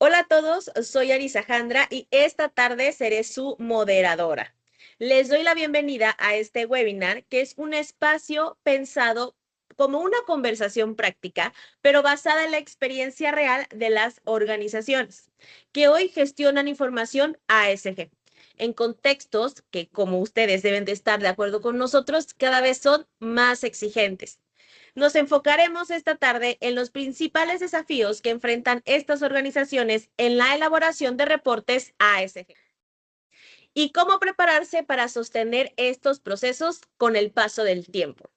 Hola a todos, soy Arisajandra y esta tarde seré su moderadora. Les doy la bienvenida a este webinar, que es un espacio pensado como una conversación práctica, pero basada en la experiencia real de las organizaciones que hoy gestionan información ASG, en contextos que, como ustedes deben de estar de acuerdo con nosotros, cada vez son más exigentes. Nos enfocaremos esta tarde en los principales desafíos que enfrentan estas organizaciones en la elaboración de reportes ASG y cómo prepararse para sostener estos procesos con el paso del tiempo.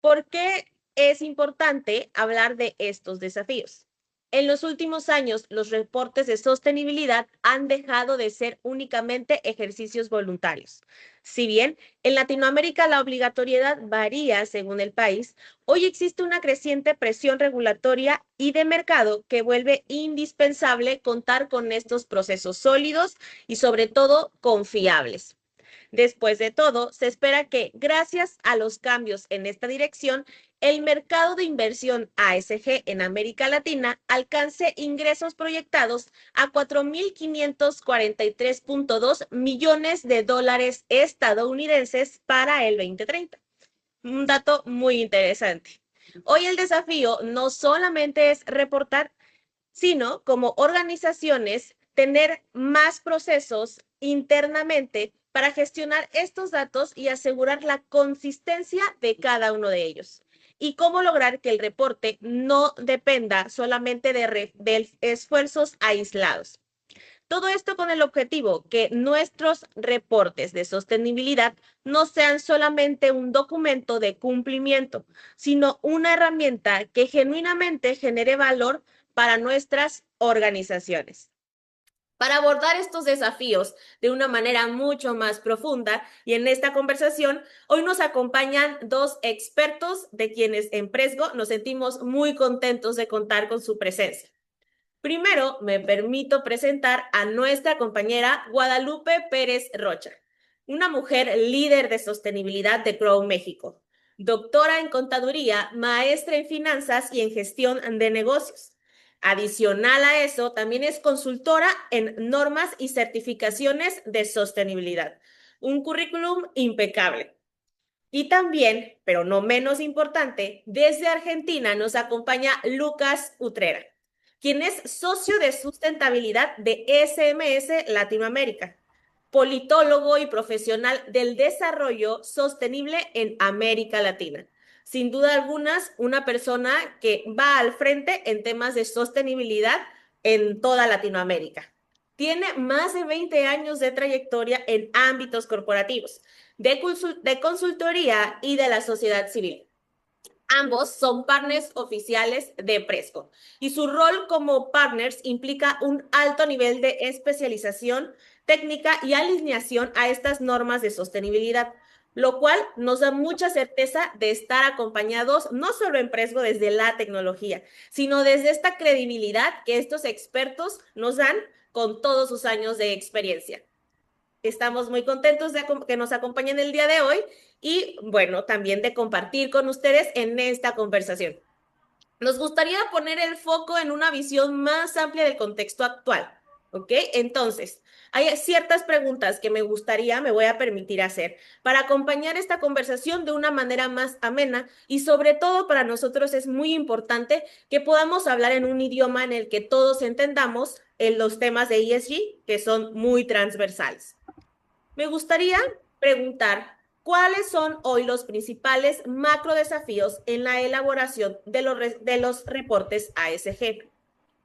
¿Por qué es importante hablar de estos desafíos? En los últimos años, los reportes de sostenibilidad han dejado de ser únicamente ejercicios voluntarios. Si bien en Latinoamérica la obligatoriedad varía según el país, hoy existe una creciente presión regulatoria y de mercado que vuelve indispensable contar con estos procesos sólidos y sobre todo confiables. Después de todo, se espera que, gracias a los cambios en esta dirección, el mercado de inversión ASG en América Latina alcance ingresos proyectados a 4.543.2 millones de dólares estadounidenses para el 2030. Un dato muy interesante. Hoy el desafío no solamente es reportar, sino como organizaciones tener más procesos internamente para gestionar estos datos y asegurar la consistencia de cada uno de ellos. Y cómo lograr que el reporte no dependa solamente de esfuerzos aislados. Todo esto con el objetivo que nuestros reportes de sostenibilidad no sean solamente un documento de cumplimiento, sino una herramienta que genuinamente genere valor para nuestras organizaciones. Para abordar estos desafíos de una manera mucho más profunda y en esta conversación, hoy nos acompañan dos expertos de quienes en Presgo nos sentimos muy contentos de contar con su presencia. Primero, me permito presentar a nuestra compañera Guadalupe Pérez Rocha, una mujer líder de sostenibilidad de Crow México, doctora en contaduría, maestra en finanzas y en gestión de negocios. Adicional a eso, también es consultora en normas y certificaciones de sostenibilidad. Un currículum impecable. Y también, pero no menos importante, desde Argentina nos acompaña Lucas Utrera, quien es socio de sustentabilidad de SMS Latinoamérica, politólogo y profesional del desarrollo sostenible en América Latina. Sin duda alguna, una persona que va al frente en temas de sostenibilidad en toda Latinoamérica. Tiene más de 20 años de trayectoria en ámbitos corporativos, de consultoría y de la sociedad civil. Ambos son partners oficiales de Presco y su rol como partners implica un alto nivel de especialización técnica y alineación a estas normas de sostenibilidad, lo cual nos da mucha certeza de estar acompañados no solo en Presco desde la tecnología, sino desde esta credibilidad que estos expertos nos dan con todos sus años de experiencia. Estamos muy contentos de que nos acompañen el día de hoy y, bueno, también de compartir con ustedes en esta conversación. Nos gustaría poner el foco en una visión más amplia del contexto actual, ¿ok? Entonces, hay ciertas preguntas que me voy a permitir hacer para acompañar esta conversación de una manera más amena y sobre todo para nosotros es muy importante que podamos hablar en un idioma en el que todos entendamos en los temas de ESG que son muy transversales. Me gustaría preguntar, ¿cuáles son hoy los principales macro desafíos en la elaboración de los reportes ASG?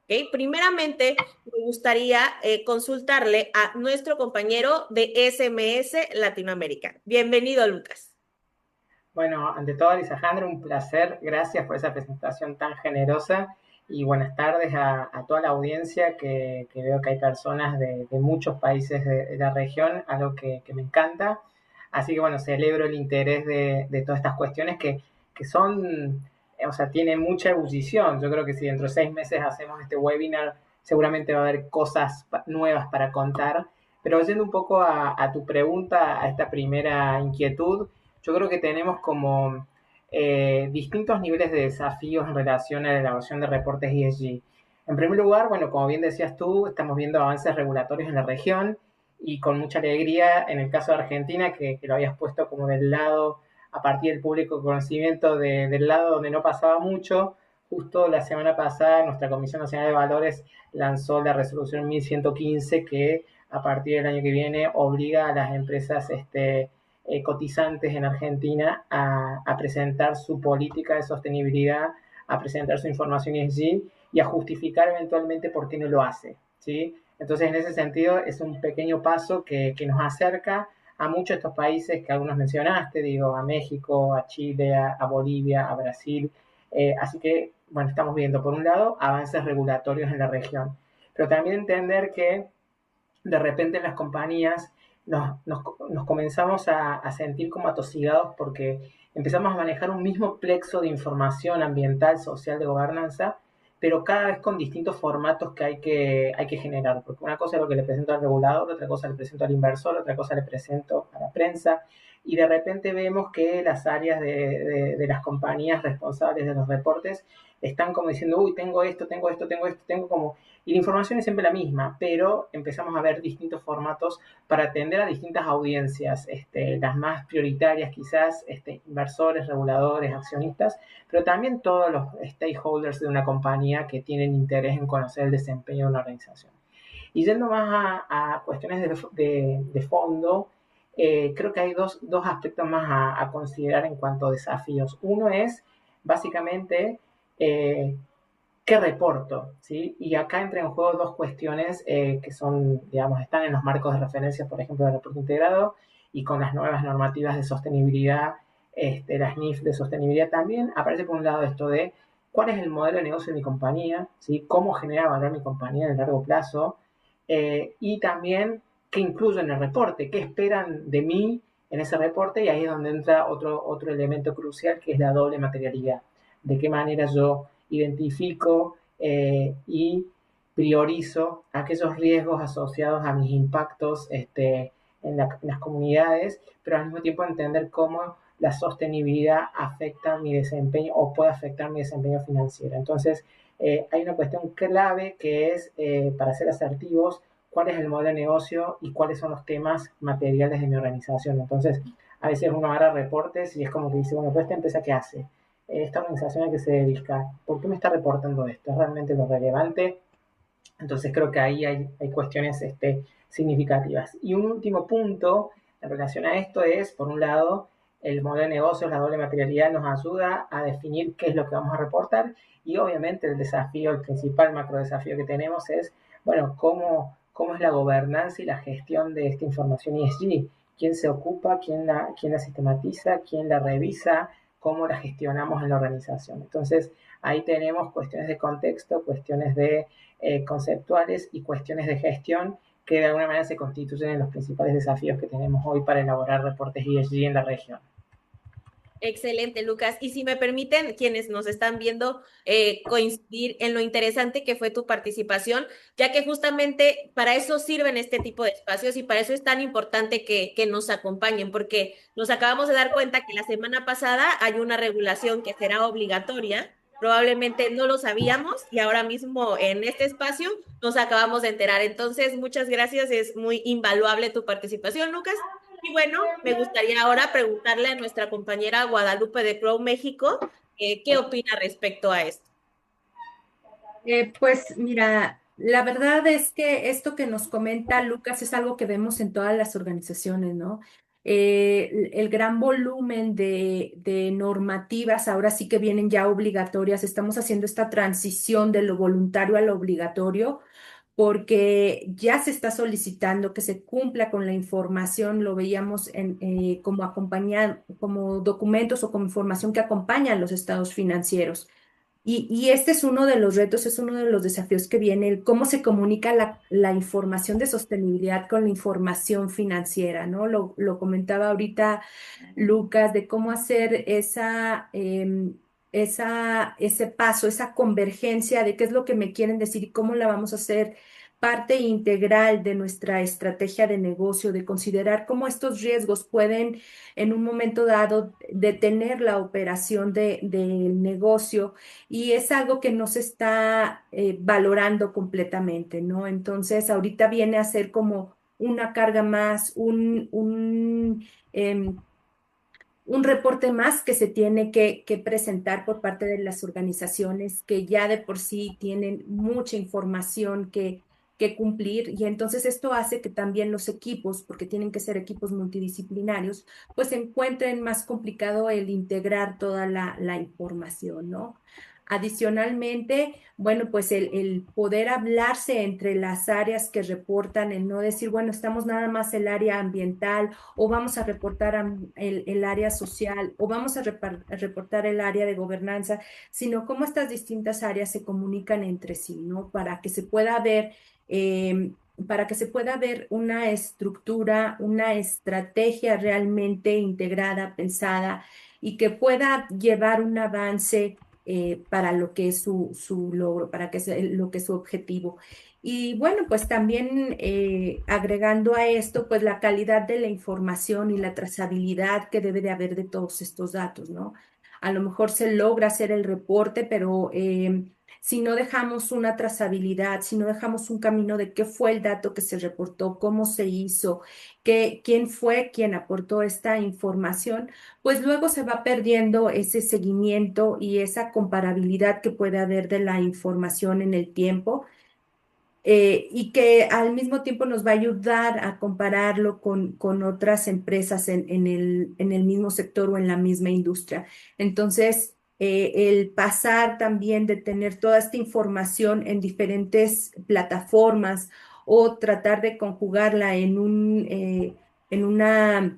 ¿Okay? Primeramente, me gustaría consultarle a nuestro compañero de SMS Latinoamérica. Bienvenido, Lucas. Bueno, ante todo, Alejandro, un placer. Gracias por esa presentación tan generosa y buenas tardes a toda la audiencia que veo que hay personas de muchos países de la región, algo que me encanta. Así que bueno, celebro el interés de todas estas cuestiones que son, o sea, tienen mucha ebullición. Yo creo que si dentro de 6 meses hacemos este webinar, seguramente va a haber cosas nuevas para contar. Pero yendo un poco a tu pregunta, a esta primera inquietud, yo creo que tenemos como distintos niveles de desafíos en relación a la elaboración de reportes ESG. En primer lugar, bueno, como bien decías tú, estamos viendo avances regulatorios en la región y con mucha alegría en el caso de Argentina, que lo habías puesto como del lado, a partir del público conocimiento, del lado donde no pasaba mucho. Justo la semana pasada nuestra Comisión Nacional de Valores lanzó la resolución 1115 que a partir del año que viene obliga a las empresas cotizantes en Argentina a presentar su política de sostenibilidad, a presentar su información ESG y a justificar eventualmente por qué no lo hace, ¿sí? Entonces, en ese sentido, es un pequeño paso que nos acerca a muchos de estos países que algunos mencionaste, digo, a México, a Chile, a Bolivia, a Brasil. Así que, bueno, estamos viendo, por un lado, avances regulatorios en la región, pero también entender que de repente en las compañías nos comenzamos a sentir como atosigados porque empezamos a manejar un mismo plexo de información ambiental, social, de gobernanza, pero cada vez con distintos formatos que hay que generar, porque una cosa es lo que le presento al regulador, otra cosa le presento al inversor, otra cosa le presento a la prensa, y de repente vemos que las áreas de las compañías responsables de los reportes están como diciendo, uy, tengo esto, tengo esto, tengo esto, tengo como y la información es siempre la misma, pero empezamos a ver distintos formatos para atender a distintas audiencias, las más prioritarias quizás, inversores, reguladores, accionistas, pero también todos los stakeholders de una compañía que tienen interés en conocer el desempeño de una organización. Y yendo más a cuestiones de fondo, creo que hay dos aspectos más a considerar en cuanto a desafíos. Uno es básicamente eh, qué reporto, ¿sí? Y acá entran en juego dos cuestiones que son, digamos, están en los marcos de referencia, por ejemplo, del reporte integrado y con las nuevas normativas de sostenibilidad, las NIF de sostenibilidad también, aparece por un lado esto de cuál es el modelo de negocio de mi compañía, ¿sí? Cómo genera valor mi compañía en el largo plazo y también qué incluyo en el reporte, qué esperan de mí en ese reporte y ahí es donde entra otro elemento crucial que es la doble materialidad. De qué manera yo identifico y priorizo aquellos riesgos asociados a mis impactos en las comunidades, pero al mismo tiempo entender cómo la sostenibilidad afecta mi desempeño o puede afectar mi desempeño financiero. Entonces, hay una cuestión clave que es, para ser asertivos, cuál es el modelo de negocio y cuáles son los temas materiales de mi organización. Entonces, a veces uno agarra reportes y es como que dice, bueno, pues esta empresa, ¿qué hace? Esta organización a que se dedica, ¿por qué me está reportando esto? ¿Es realmente lo relevante? Entonces creo que ahí hay cuestiones significativas. Y un último punto en relación a esto es, por un lado, el modelo de negocios, la doble materialidad nos ayuda a definir qué es lo que vamos a reportar y obviamente el desafío, el principal macro desafío que tenemos es, bueno, cómo es la gobernanza y la gestión de esta información ESG. ¿Quién se ocupa? Quién la sistematiza? ¿Quién la revisa? ¿Cómo la gestionamos en la organización? Entonces, ahí tenemos cuestiones de contexto, cuestiones de conceptuales y cuestiones de gestión que de alguna manera se constituyen en los principales desafíos que tenemos hoy para elaborar reportes ESG en la región. Excelente, Lucas. Y si me permiten, quienes nos están viendo, coincidir en lo interesante que fue tu participación, ya que justamente para eso sirven este tipo de espacios y para eso es tan importante que nos acompañen, porque nos acabamos de dar cuenta que la semana pasada hay una regulación que será obligatoria. Probablemente no lo sabíamos y ahora mismo en este espacio nos acabamos de enterar. Entonces, muchas gracias. Es muy invaluable tu participación, Lucas. Y bueno, me gustaría ahora preguntarle a nuestra compañera Guadalupe de Crow México, ¿qué opina respecto a esto? Pues mira, la verdad es que esto que nos comenta Lucas es algo que vemos en todas las organizaciones, ¿no? El gran volumen de normativas ahora sí que vienen ya obligatorias. Estamos haciendo esta transición de lo voluntario a lo obligatorio porque ya se está solicitando que se cumpla con la información, lo veíamos como como documentos o como información que acompañan los estados financieros. Y este es uno de los retos, es uno de los desafíos que viene, el cómo se comunica la información de sostenibilidad con la información financiera, ¿no? Lo comentaba ahorita Lucas, de cómo hacer ese paso, esa convergencia de qué es lo que me quieren decir y cómo la vamos a hacer parte integral de nuestra estrategia de negocio, de considerar cómo estos riesgos pueden en un momento dado detener la operación del negocio y es algo que no se está valorando completamente, ¿no? Entonces, ahorita viene a ser como una carga más, em, un reporte más que se tiene que presentar por parte de las organizaciones que ya de por sí tienen mucha información que cumplir y entonces esto hace que también los equipos, porque tienen que ser equipos multidisciplinarios, pues encuentren más complicado el integrar toda la información, ¿no? Adicionalmente, bueno, pues el poder hablarse entre las áreas que reportan, el no decir, bueno, estamos nada más el área ambiental o vamos a reportar el área social o vamos a reportar el área de gobernanza, sino cómo estas distintas áreas se comunican entre sí, ¿no? Para que se pueda ver una estructura, una estrategia realmente integrada, pensada y que pueda llevar un avance para lo que es su logro, para que sea lo que es su objetivo. Y bueno, pues también agregando a esto, pues la calidad de la información y la trazabilidad que debe de haber de todos estos datos, ¿no? A lo mejor se logra hacer el reporte, pero si no dejamos una trazabilidad, si no dejamos un camino de qué fue el dato que se reportó, cómo se hizo, quién fue quien aportó esta información, pues luego se va perdiendo ese seguimiento y esa comparabilidad que puede haber de la información en el tiempo y que al mismo tiempo nos va a ayudar a compararlo con otras empresas en el mismo sector o en la misma industria. Entonces, el pasar también de tener toda esta información en diferentes plataformas o tratar de conjugarla en una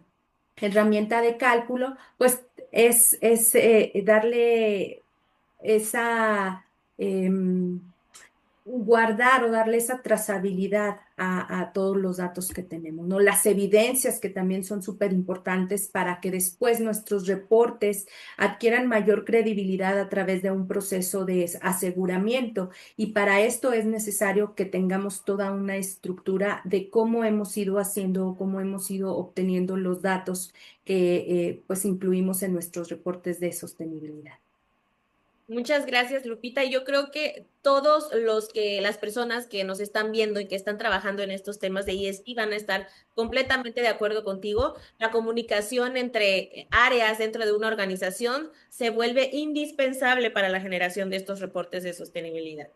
herramienta de cálculo, pues es darle esa... em, guardar o darle esa trazabilidad a todos los datos que tenemos, ¿no? Las evidencias que también son súper importantes para que después nuestros reportes adquieran mayor credibilidad a través de un proceso de aseguramiento. Y para esto es necesario que tengamos toda una estructura de cómo hemos ido haciendo, cómo hemos ido obteniendo los datos que pues incluimos en nuestros reportes de sostenibilidad. Muchas gracias, Lupita. Yo creo que todos las personas que nos están viendo y que están trabajando en estos temas de ESG van a estar completamente de acuerdo contigo. La comunicación entre áreas dentro de una organización se vuelve indispensable para la generación de estos reportes de sostenibilidad.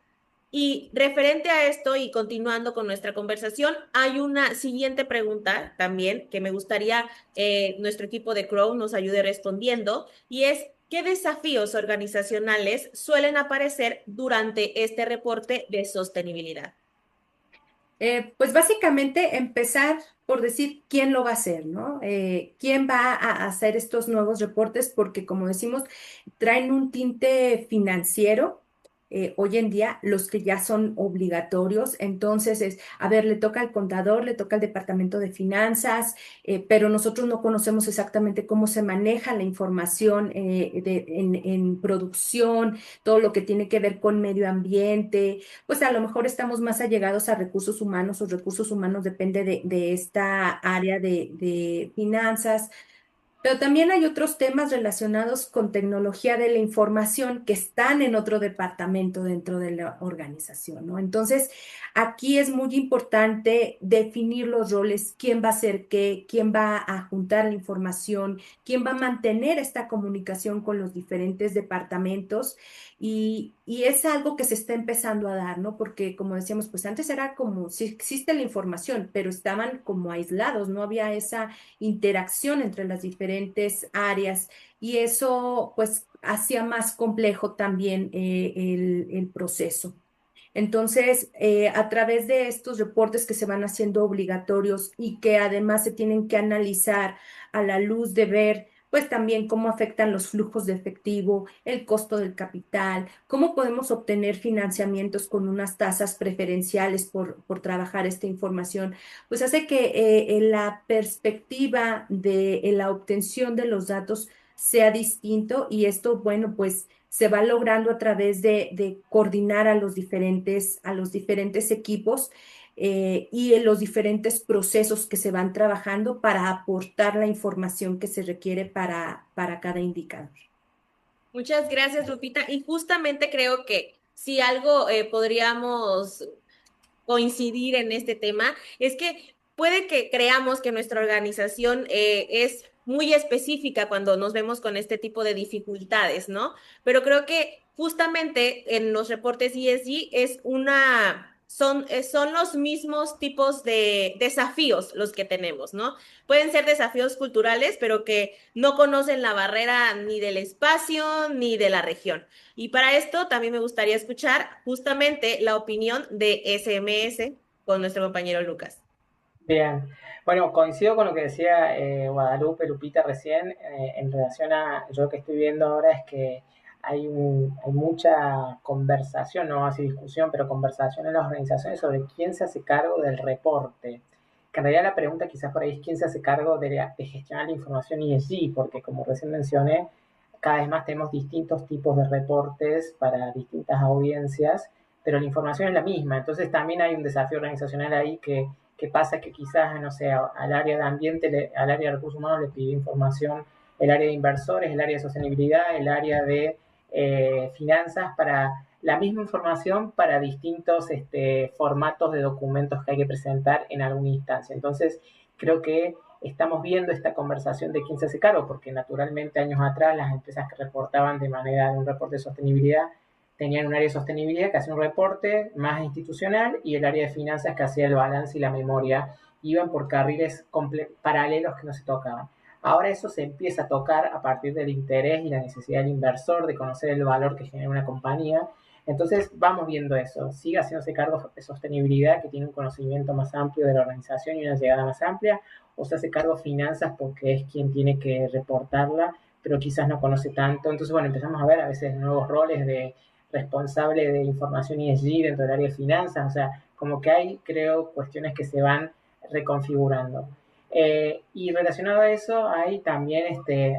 Y referente a esto y continuando con nuestra conversación, hay una siguiente pregunta también que me gustaría nuestro equipo de Crow nos ayude respondiendo y es, ¿qué desafíos organizacionales suelen aparecer durante este reporte de sostenibilidad? Pues básicamente empezar por decir quién lo va a hacer, ¿no? ¿Quién va a hacer estos nuevos reportes? Porque como decimos, traen un tinte financiero. Hoy en día, los que ya son obligatorios, entonces a ver, le toca al contador, le toca al departamento de finanzas, pero nosotros no conocemos exactamente cómo se maneja la información en producción, todo lo que tiene que ver con medio ambiente pues a lo mejor estamos más allegados a recursos humanos o recursos humanos depende de esta área de finanzas, pero también hay otros temas relacionados con tecnología de la información que están en otro departamento dentro de la organización, ¿no? Entonces, aquí es muy importante definir los roles, quién va a hacer qué, quién va a juntar la información, quién va a mantener esta comunicación con los diferentes departamentos y es algo que se está empezando a dar, ¿no? Porque como decíamos, pues antes era como si existe la información, pero estaban como aislados, no había esa interacción entre las diferentes áreas y eso pues hacía más complejo también el proceso. Entonces, a través de estos reportes que se van haciendo obligatorios y que además se tienen que analizar a la luz de ver, pues también cómo afectan los flujos de efectivo, el costo del capital, cómo podemos obtener financiamientos con unas tasas preferenciales por trabajar esta información, pues hace que en la perspectiva de la obtención de los datos sea distinto y esto, bueno, pues se va logrando a través de coordinar a los diferentes equipos y en los diferentes procesos que se van trabajando para aportar la información que se requiere para cada indicador. Muchas gracias, Lupita. Y justamente creo que si algo podríamos coincidir en este tema es que puede que creamos que nuestra organización es muy específica cuando nos vemos con este tipo de dificultades, ¿no? Pero creo que justamente en los reportes ESG son los mismos tipos de desafíos los que tenemos, ¿no? Pueden ser desafíos culturales, pero que no conocen la barrera ni del espacio ni de la región. Y para esto también me gustaría escuchar justamente la opinión de SMS con nuestro compañero Lucas. Bien, bueno, coincido con lo que decía Guadalupe, Lupita recién, en relación a, yo lo que estoy viendo ahora es que hay mucha conversación, no así discusión, pero conversación en las organizaciones sobre quién se hace cargo del reporte. Que en realidad la pregunta quizás por ahí es quién se hace cargo de gestionar la información ESG, porque como recién mencioné, cada vez más tenemos distintos tipos de reportes para distintas audiencias, pero la información es la misma, entonces también hay un desafío organizacional ahí que pasa que quizás, no sé, al área de ambiente, al área de recursos humanos le pide información el área de inversores, el área de sostenibilidad, el área de finanzas, para la misma información para distintos formatos de documentos que hay que presentar en alguna instancia. Entonces, creo que estamos viendo esta conversación de quién se hace cargo, porque naturalmente años atrás las empresas que reportaban de manera de un reporte de sostenibilidad tenían un área de sostenibilidad que hacía un reporte más institucional y el área de finanzas que hacía el balance y la memoria. Iban por carriles paralelos que no se tocaban. Ahora eso se empieza a tocar a partir del interés y la necesidad del inversor de conocer el valor que genera una compañía. Entonces vamos viendo eso. Sigue haciéndose cargo de sostenibilidad, que tiene un conocimiento más amplio de la organización y una llegada más amplia, o se hace cargo de finanzas porque es quien tiene que reportarla, pero quizás no conoce tanto. Entonces, bueno, empezamos a ver a veces nuevos roles de responsable de información ESG dentro del área de finanzas, o sea, como que hay, creo, cuestiones que se van reconfigurando. Y relacionado a eso, hay también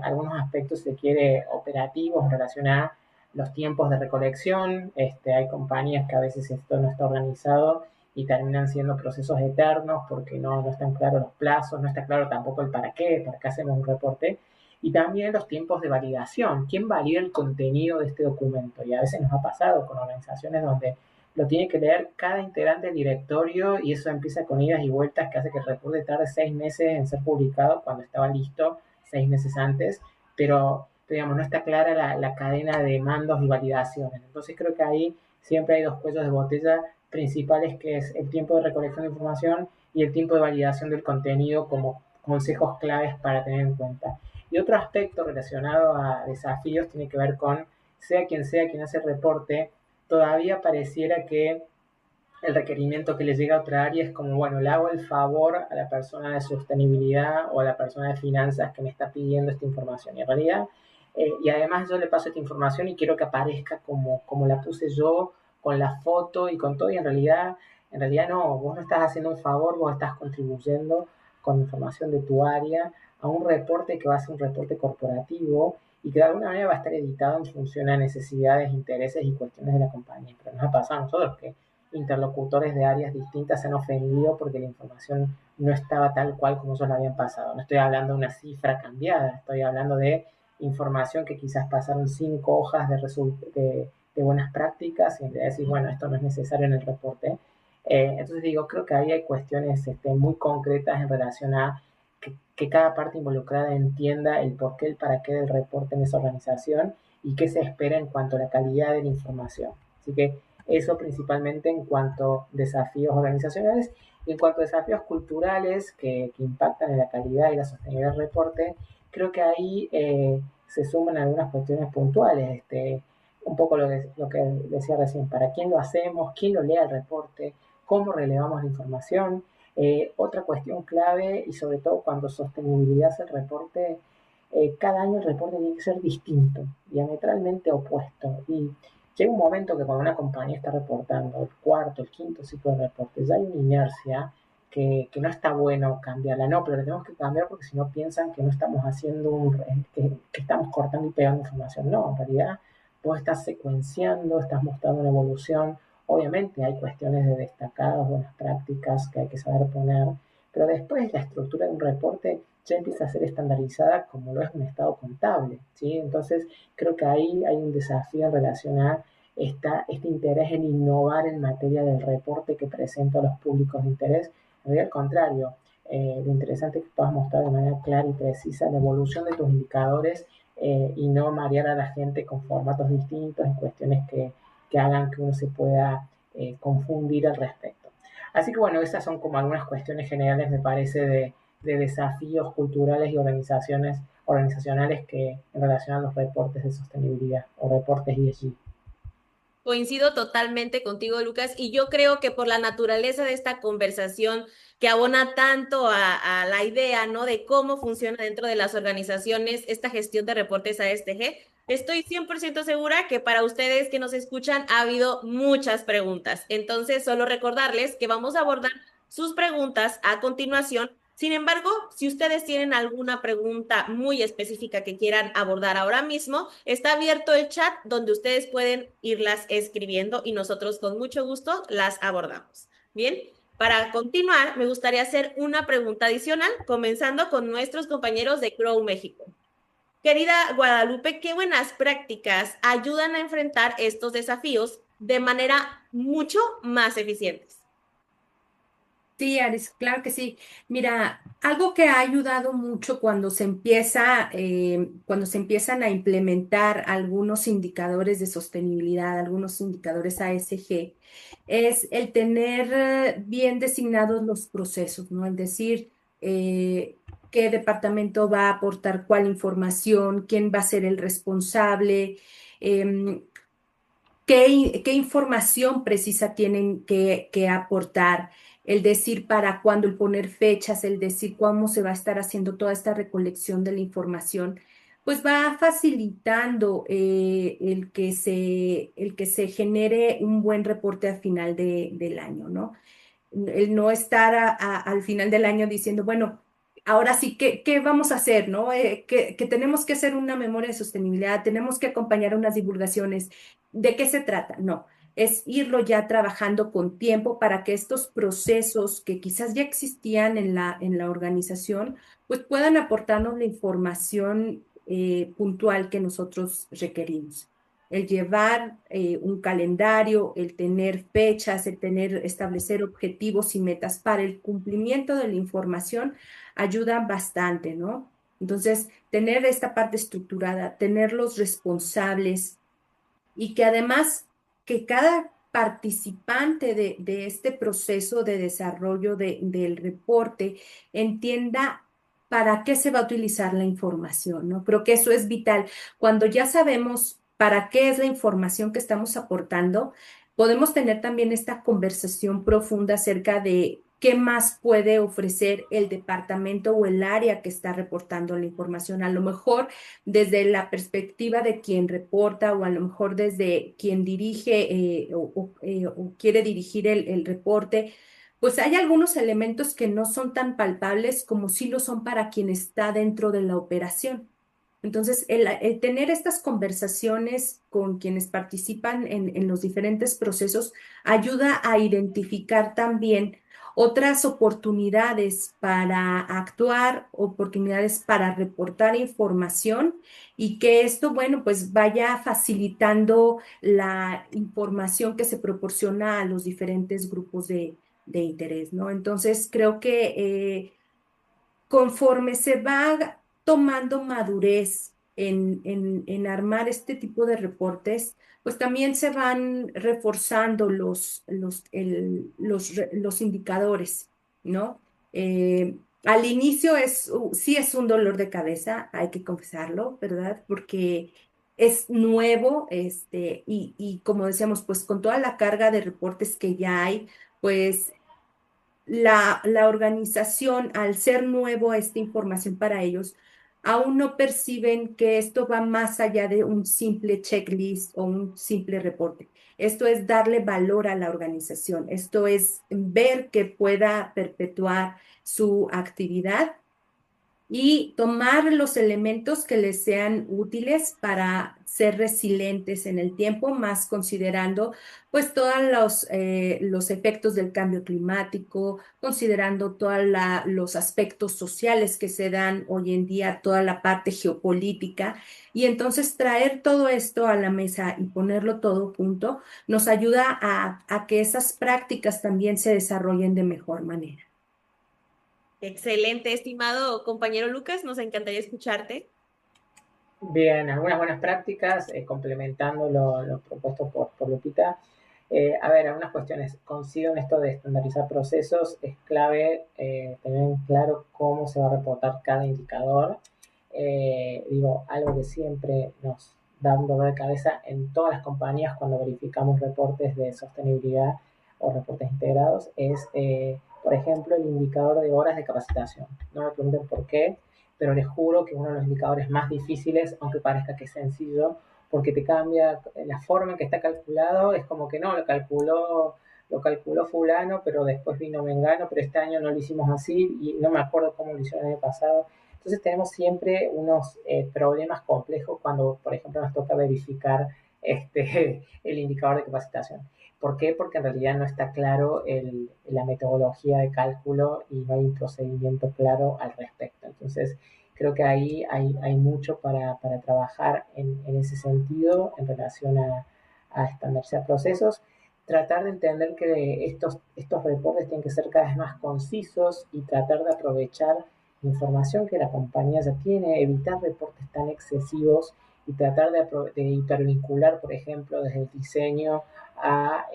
algunos aspectos, si se quiere, operativos en relación a los tiempos de recolección. Hay compañías que a veces esto no está organizado y terminan siendo procesos eternos porque no están claros los plazos, no está claro tampoco el para qué hacemos un reporte. Y también los tiempos de validación. ¿Quién valida el contenido de este documento? Y a veces nos ha pasado con organizaciones donde lo tiene que leer cada integrante del directorio y eso empieza con idas y vueltas que hace que el reporte tarde 6 meses en ser publicado cuando estaba listo 6 meses antes, pero digamos, no está clara la cadena de mandos y validaciones. Entonces creo que ahí siempre hay dos cuellos de botella principales, que es el tiempo de recolección de información y el tiempo de validación del contenido como consejos claves para tener en cuenta. Y otro aspecto relacionado a desafíos tiene que ver con, sea quien hace el reporte, todavía pareciera que el requerimiento que le llega a otra área es como, bueno, le hago el favor a la persona de sostenibilidad o a la persona de finanzas que me está pidiendo esta información. Y en realidad, y además yo le paso esta información y quiero que aparezca como la puse yo, con la foto y con todo, y en realidad no, vos no estás haciendo un favor, vos estás contribuyendo con información de tu área a un reporte que va a ser un reporte corporativo y que de alguna manera va a estar editado en función a necesidades, intereses y cuestiones de la compañía. Pero nos ha pasado a nosotros que interlocutores de áreas distintas se han ofendido porque la información no estaba tal cual como ellos la habían pasado. No estoy hablando de una cifra cambiada, estoy hablando de información que quizás pasaron 5 hojas de buenas prácticas y en realidad decir, bueno, esto no es necesario en el reporte. Entonces digo, creo que ahí hay cuestiones muy concretas en relación a que cada parte involucrada entienda el por qué, el para qué del reporte en esa organización y qué se espera en cuanto a la calidad de la información. Así que eso principalmente en cuanto a desafíos organizacionales y en cuanto a desafíos culturales que impactan en la calidad y la sostenibilidad del reporte, creo que ahí se suman algunas cuestiones puntuales. Un poco lo que decía recién, para quién lo hacemos, quién lo lee el reporte, cómo relevamos la información. Otra cuestión clave, y sobre todo cuando sostenibilidad es el reporte, cada año el reporte tiene que ser distinto, diametralmente opuesto. Y llega un momento que cuando una compañía está reportando el cuarto, el quinto ciclo de reportes, ya hay una inercia que no está bueno cambiarla. No, pero la tenemos que cambiar porque si no piensan que no estamos haciendo que estamos cortando y pegando información. No, en realidad vos estás secuenciando, estás mostrando una evolución. Obviamente hay cuestiones de destacadas, buenas prácticas que hay que saber poner, pero después la estructura de un reporte ya empieza a ser estandarizada como lo es un estado contable, ¿sí? Entonces creo que ahí hay un desafío en relación a este interés en innovar en materia del reporte que presento a los públicos de interés. Al contrario, lo interesante es que puedas mostrar de manera clara y precisa la evolución de tus indicadores y no marear a la gente con formatos distintos y cuestiones que hagan que uno se pueda confundir al respecto. Así que bueno, esas son como algunas cuestiones generales, me parece, de desafíos culturales y organizacionales que en relación a los reportes de sostenibilidad o reportes ESG. Coincido totalmente contigo, Lucas, y yo creo que por la naturaleza de esta conversación que abona tanto a la idea, ¿no? De cómo funciona dentro de las organizaciones esta gestión de reportes ASTG, estoy 100% segura que para ustedes que nos escuchan ha habido muchas preguntas. Entonces, solo recordarles que vamos a abordar sus preguntas a continuación. Sin embargo, si ustedes tienen alguna pregunta muy específica que quieran abordar ahora mismo, está abierto el chat donde ustedes pueden irlas escribiendo y nosotros con mucho gusto las abordamos. Bien, para continuar, me gustaría hacer una pregunta adicional, comenzando con nuestros compañeros de Crow México. Querida Guadalupe, ¿qué buenas prácticas ayudan a enfrentar estos desafíos de manera mucho más eficientes? Sí, Aris, claro que sí. Mira, algo que ha ayudado mucho cuando se empiezan a implementar algunos indicadores de sostenibilidad, algunos indicadores ASG, es el tener bien designados los procesos, ¿no? Es decir, qué departamento va a aportar cuál información, quién va a ser el responsable, em, qué información precisa tienen que aportar, el decir para cuándo, el poner fechas, el decir cómo se va a estar haciendo toda esta recolección de la información, pues va facilitando el que se genere un buen reporte al final del año, ¿no? El no estar al final del año diciendo, bueno, ahora sí, ¿qué vamos a hacer, no? Que tenemos que hacer una memoria de sostenibilidad, tenemos que acompañar unas divulgaciones. ¿De qué se trata? No, es irlo ya trabajando con tiempo para que estos procesos que quizás ya existían en la organización, pues puedan aportarnos la información puntual que nosotros requerimos. El llevar un calendario, el tener fechas, establecer objetivos y metas para el cumplimiento de la información ayuda bastante, ¿no? Entonces, tener esta parte estructurada, tener los responsables y que además que cada participante de este proceso de desarrollo del reporte entienda para qué se va a utilizar la información, ¿no? Creo que eso es vital. Cuando ya sabemos para qué es la información que estamos aportando, podemos tener también esta conversación profunda acerca de qué más puede ofrecer el departamento o el área que está reportando la información. A lo mejor desde la perspectiva de quien reporta o a lo mejor desde quien dirige o quiere dirigir el reporte, pues hay algunos elementos que no son tan palpables como sí lo son para quien está dentro de la operación. Entonces, el tener estas conversaciones con quienes participan en los diferentes procesos ayuda a identificar también otras oportunidades para actuar, oportunidades para reportar información y que esto, bueno, pues vaya facilitando la información que se proporciona a los diferentes grupos de interés, ¿no? Entonces, creo que conforme se va tomando madurez en armar este tipo de reportes, pues también se van reforzando los indicadores, ¿no? Al inicio sí es un dolor de cabeza, hay que confesarlo, ¿verdad? Porque es nuevo, y como decíamos, pues con toda la carga de reportes que ya hay, pues la organización, al ser nuevo esta información para ellos, aún no perciben que esto va más allá de un simple checklist o un simple reporte. Esto es darle valor a la organización. Esto es ver que pueda perpetuar su actividad y tomar los elementos que les sean útiles para ser resilientes en el tiempo, más considerando pues todos los efectos del cambio climático, considerando todos los aspectos sociales que se dan hoy en día, toda la parte geopolítica, y entonces traer todo esto a la mesa y ponerlo todo junto nos ayuda a que esas prácticas también se desarrollen de mejor manera. Excelente, estimado compañero Lucas, nos encantaría escucharte. Bien, algunas buenas prácticas, complementando lo propuesto por Lupita. A ver, algunas cuestiones. Consigo en esto de estandarizar procesos, es clave tener en claro cómo se va a reportar cada indicador. Digo, algo que siempre nos da un dolor de cabeza en todas las compañías cuando verificamos reportes de sostenibilidad o reportes integrados es, por ejemplo, el indicador de horas de capacitación. No me pregunten por qué, pero les juro que uno de los indicadores más difíciles, aunque parezca que es sencillo, porque te cambia la forma en que está calculado, es como que no, lo calculó fulano, pero después vino Mengano, pero este año no lo hicimos así y no me acuerdo cómo lo hicieron el año pasado. Entonces tenemos siempre unos problemas complejos cuando, por ejemplo, nos toca verificar el indicador de capacitación. ¿Por qué? Porque en realidad no está claro la metodología de cálculo y no hay un procedimiento claro al respecto. Entonces, creo que ahí hay mucho para trabajar en ese sentido en relación a estandarizar procesos. Tratar de entender que estos reportes tienen que ser cada vez más concisos y tratar de aprovechar información que la compañía ya tiene, evitar reportes tan excesivos y tratar de hipervincular, por ejemplo, desde el diseño a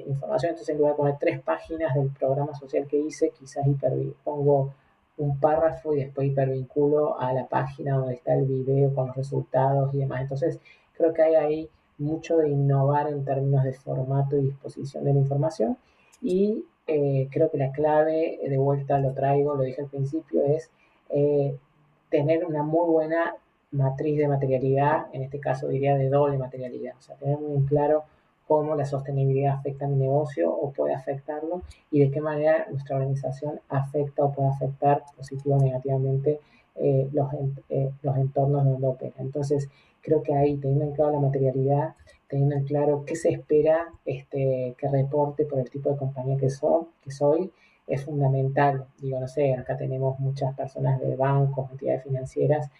información. Entonces, en lugar de poner 3 páginas del programa social que hice, quizás pongo un párrafo y después hipervinculo a la página donde está el video con los resultados y demás. Entonces, creo que hay ahí mucho de innovar en términos de formato y disposición de la información. Y creo que la clave, de vuelta lo traigo, lo dije al principio, es eh, tener una muy buena matriz de materialidad, en este caso diría de doble materialidad, o sea, tener muy en claro cómo la sostenibilidad afecta a mi negocio o puede afectarlo y de qué manera nuestra organización afecta o puede afectar positivo o negativamente los entornos donde opera. Entonces, creo que ahí, teniendo en claro la materialidad, teniendo en claro qué se espera que reporte por el tipo de compañía que soy, es fundamental. Digo, no sé, acá tenemos muchas personas de bancos, entidades financieras.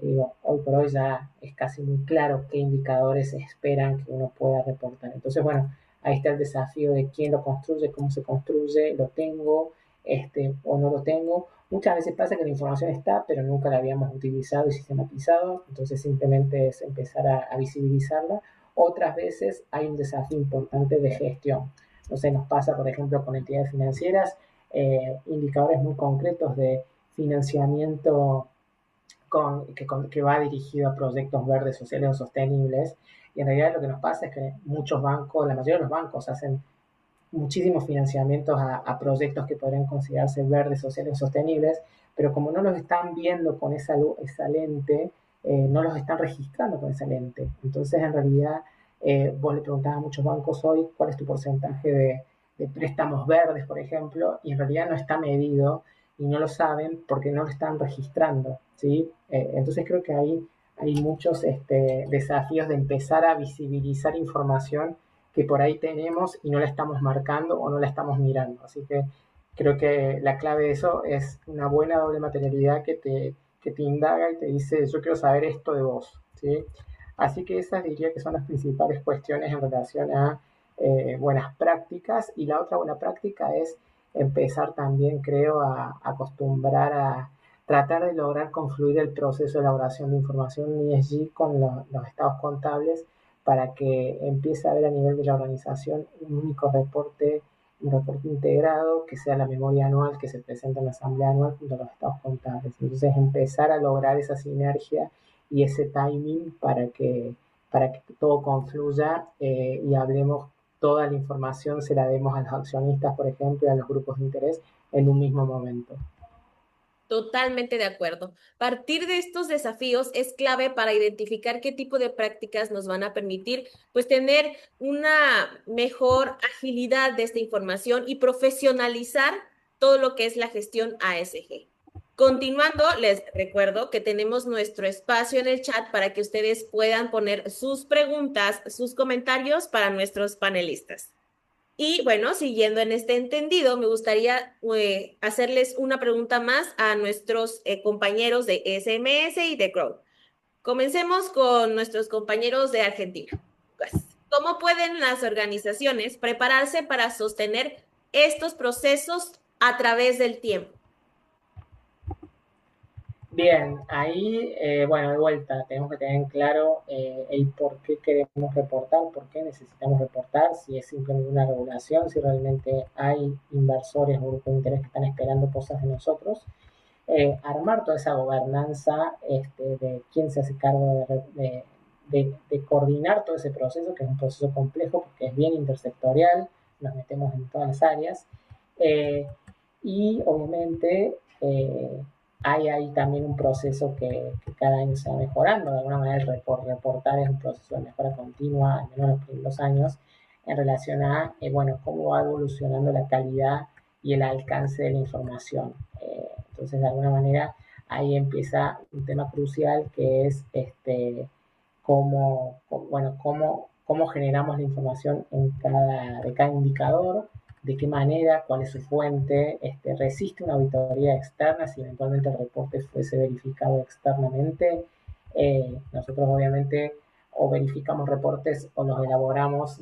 Digo, hoy por hoy ya es casi muy claro qué indicadores se esperan que uno pueda reportar. Entonces, bueno, ahí está el desafío de quién lo construye, cómo se construye, lo tengo o no lo tengo. Muchas veces pasa que la información está, pero nunca la habíamos utilizado y sistematizado, entonces simplemente es empezar a visibilizarla. Otras veces hay un desafío importante de gestión. No sé, nos pasa, por ejemplo, con entidades financieras, indicadores muy concretos de financiamiento que va dirigido a proyectos verdes, sociales o sostenibles. Y en realidad lo que nos pasa es que muchos bancos, la mayoría de los bancos hacen muchísimos financiamientos a proyectos que podrían considerarse verdes, sociales o sostenibles, pero como no los están viendo con esa lente, no los están registrando con esa lente. Entonces, en realidad, vos le preguntás a muchos bancos hoy cuál es tu porcentaje de préstamos verdes, por ejemplo, y en realidad no está medido y no lo saben porque no lo están registrando, ¿sí? Entonces creo que ahí hay muchos desafíos de empezar a visibilizar información que por ahí tenemos y no la estamos marcando o no la estamos mirando. Así que creo que la clave de eso es una buena doble materialidad que te indaga y te dice, yo quiero saber esto de vos, ¿sí? Así que esas diría que son las principales cuestiones en relación a buenas prácticas. Y la otra buena práctica es empezar también, creo, a acostumbrar a tratar de lograr confluir el proceso de elaboración de información ESG con los estados contables para que empiece a haber a nivel de la organización un único reporte, un reporte integrado, que sea la memoria anual que se presenta en la asamblea anual junto a los estados contables. Entonces empezar a lograr esa sinergia y ese timing para que todo confluya y hablemos toda la información, se la demos a los accionistas, por ejemplo, y a los grupos de interés en un mismo momento. Totalmente de acuerdo. Partir de estos desafíos es clave para identificar qué tipo de prácticas nos van a permitir, pues, tener una mejor agilidad de esta información y profesionalizar todo lo que es la gestión ASG. Continuando, les recuerdo que tenemos nuestro espacio en el chat para que ustedes puedan poner sus preguntas, sus comentarios para nuestros panelistas. Y bueno, siguiendo en este entendido, me gustaría hacerles una pregunta más a nuestros compañeros de SMS y de Grow. Comencemos con nuestros compañeros de Argentina. Pues, ¿cómo pueden las organizaciones prepararse para sostener estos procesos a través del tiempo? Bien, ahí, bueno, de vuelta, tenemos que tener en claro el por qué queremos reportar, por qué necesitamos reportar, si es simplemente una regulación, si realmente hay inversores o grupos de interés que están esperando cosas de nosotros. Armar toda esa gobernanza de quién se hace cargo de coordinar todo ese proceso, que es un proceso complejo porque es bien intersectorial, nos metemos en todas las áreas. Eh, y obviamente hay ahí también un proceso que cada año se va mejorando. De alguna manera, reportar es un proceso de mejora continua, al menos los primeros años, en relación a, bueno, cómo va evolucionando la calidad y el alcance de la información. Entonces, de alguna manera, ahí empieza un tema crucial que es cómo generamos la información de cada indicador, de qué manera, cuál es su fuente, resiste una auditoría externa si eventualmente el reporte fuese verificado externamente. Nosotros obviamente o verificamos reportes o los elaboramos,